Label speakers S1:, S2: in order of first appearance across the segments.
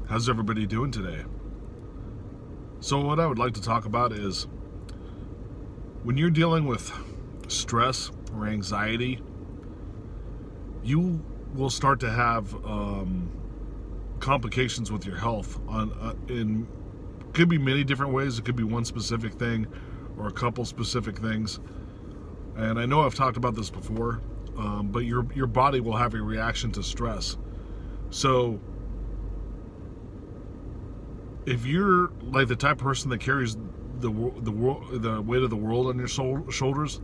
S1: How's everybody doing today? So, what I would like to talk about is when you're dealing with stress or anxiety, you will start to have complications with your health. In could be many different ways. It could be one specific thing or a couple specific things. And I know I've talked about this before, but your body will have a reaction to stress. So if you're like the type of person that carries the weight of the world on your shoulders,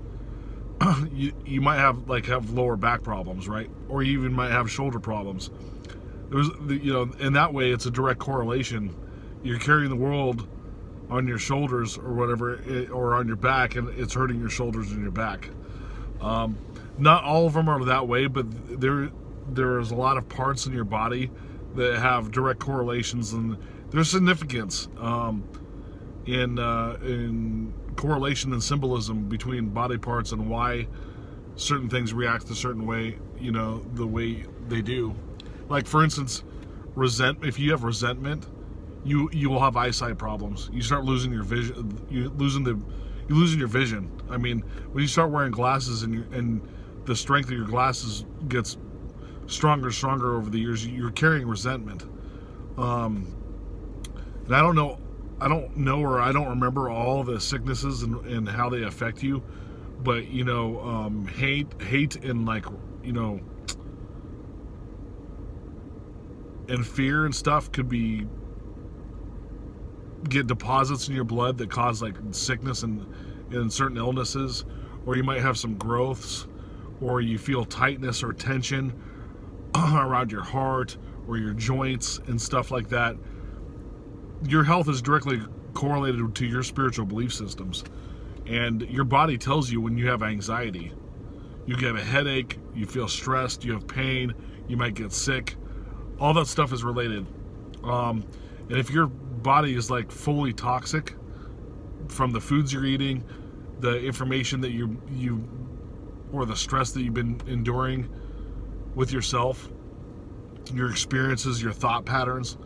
S1: you might have lower back problems, right? Or you even might have shoulder problems. In that way, it's a direct correlation. You're carrying the world on your shoulders or whatever, or on your back, and it's hurting your shoulders and your back. Not all of them are that way, but there's a lot of parts in your body that have direct correlations, and there's significance in correlation and symbolism between body parts and why certain things react a certain way, the way they do. Like, for instance, if you have resentment, you will have eyesight problems. You start losing your vision. You're losing your vision. I mean, when you start wearing glasses and the strength of your glasses gets stronger and stronger over the years, you're carrying resentment. And I don't know, or I don't remember all the sicknesses and how they affect you, but hate and and fear and stuff could get deposits in your blood that cause like sickness and certain illnesses, or you might have some growths, or you feel tightness or tension around your heart or your joints and stuff like that. Your health is directly correlated to your spiritual belief systems, and your body tells you when you have anxiety. You get a headache, you feel stressed, you have pain, you might get sick. All that stuff is related. And if your body is like fully toxic from the foods you're eating, the information that you or the stress that you've been enduring with yourself, your experiences, your thought patterns,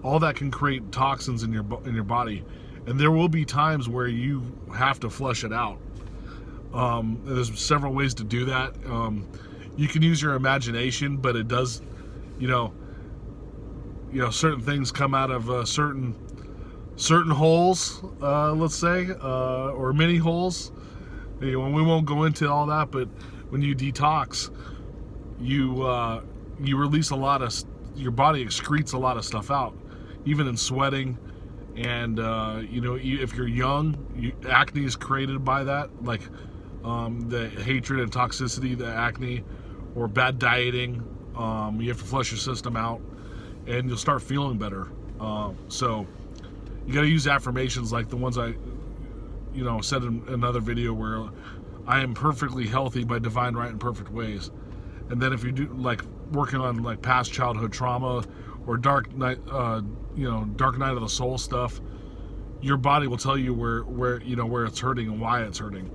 S1: all that can create toxins in your body, and there will be times where you have to flush it out. There's several ways to do that. You can use your imagination, but it does, certain things come out of certain holes, let's say, or mini holes. We won't go into all that, but when you detox, you release a lot of, your body excretes a lot of stuff out, even in sweating. And if you're young, acne is created by that, like the hatred and toxicity, the acne, or bad dieting. You have to flush your system out, and you'll start feeling better. So you got to use affirmations like the ones I said in another video, where I am perfectly healthy by divine right and perfect ways. And then if you do like working on like past childhood trauma or dark night of the soul stuff, your body will tell you where it's hurting and why it's hurting.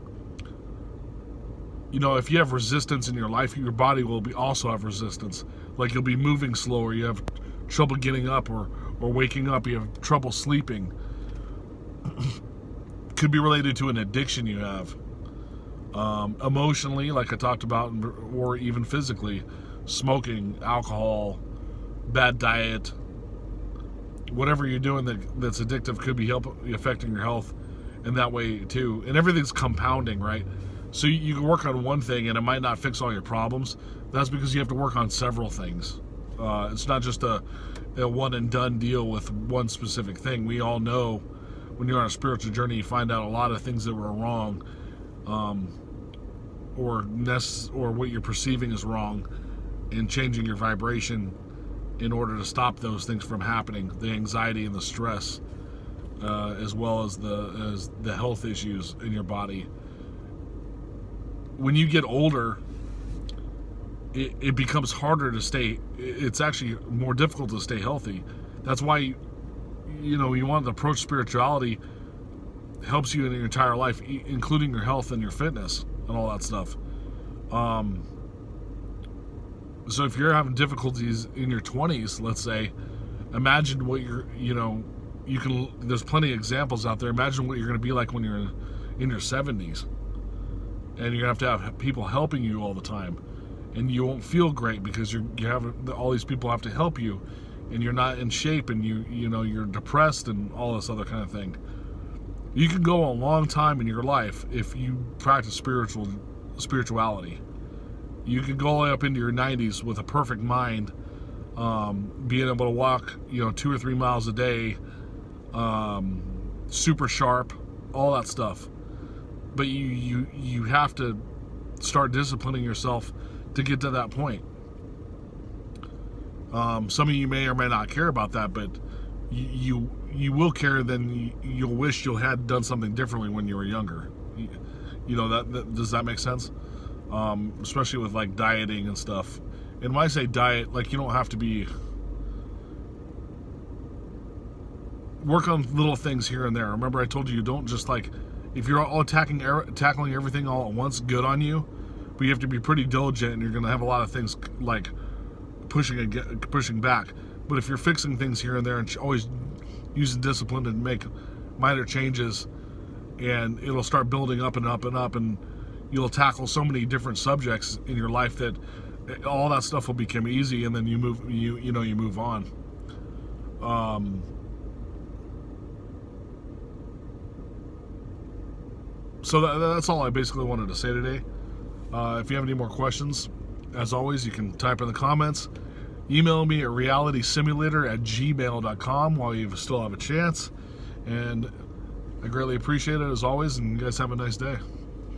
S1: If you have resistance in your life, your body will also have resistance. Like, you'll be moving slower, you have trouble getting up or waking up, you have trouble sleeping. Could be related to an addiction you have. Emotionally, like I talked about, or even physically, smoking, alcohol, bad diet, whatever you're doing that's addictive could be affecting your health in that way too. And everything's compounding, right? So you can work on one thing and it might not fix all your problems. That's because you have to work on several things. It's not just a one and done deal with one specific thing. We all know when you're on a spiritual journey, you find out a lot of things that were wrong, or what you're perceiving is wrong, and changing your vibration in order to stop those things from happening. The anxiety and the stress, as well as the health issues in your body. When you get older, it becomes harder to stay. It's actually more difficult to stay healthy. That's why you want to approach spirituality. Helps you in your entire life, including your health and your fitness and all that stuff. So if you're having difficulties in your 20s, let's say, Imagine what there's plenty of examples out there. Imagine what you're going to be like when you're in your 70s, and you're going to have people helping you all the time, and you won't feel great because you have all these people have to help you, and you're not in shape, and you're depressed and all this other kind of thing. You can go a long time in your life if you practice spirituality. You can go all the way up into your 90s with a perfect mind, being able to walk 2 or 3 miles a day, super sharp, all that stuff. But you have to start disciplining yourself to get to that point. Some of you may or may not care about that, but you will care. Then you'll wish you had done something differently when you were younger. That does that make sense? Especially with like dieting and stuff. And when I say diet, like, you don't have to be work on little things here and there. Remember, I told you don't just like, if you're all tackling everything all at once, good on you. But you have to be pretty diligent, and you're going to have a lot of things like pushing back. But if you're fixing things here and there and always using discipline to make minor changes, and it'll start building up and up and up, and you'll tackle so many different subjects in your life that all that stuff will become easy, and then you move on. So that's all I basically wanted to say today. If you have any more questions, as always, you can type in the comments. Email me at realitysimulator@gmail.com while you still have a chance. And I greatly appreciate it, as always, and you guys have a nice day.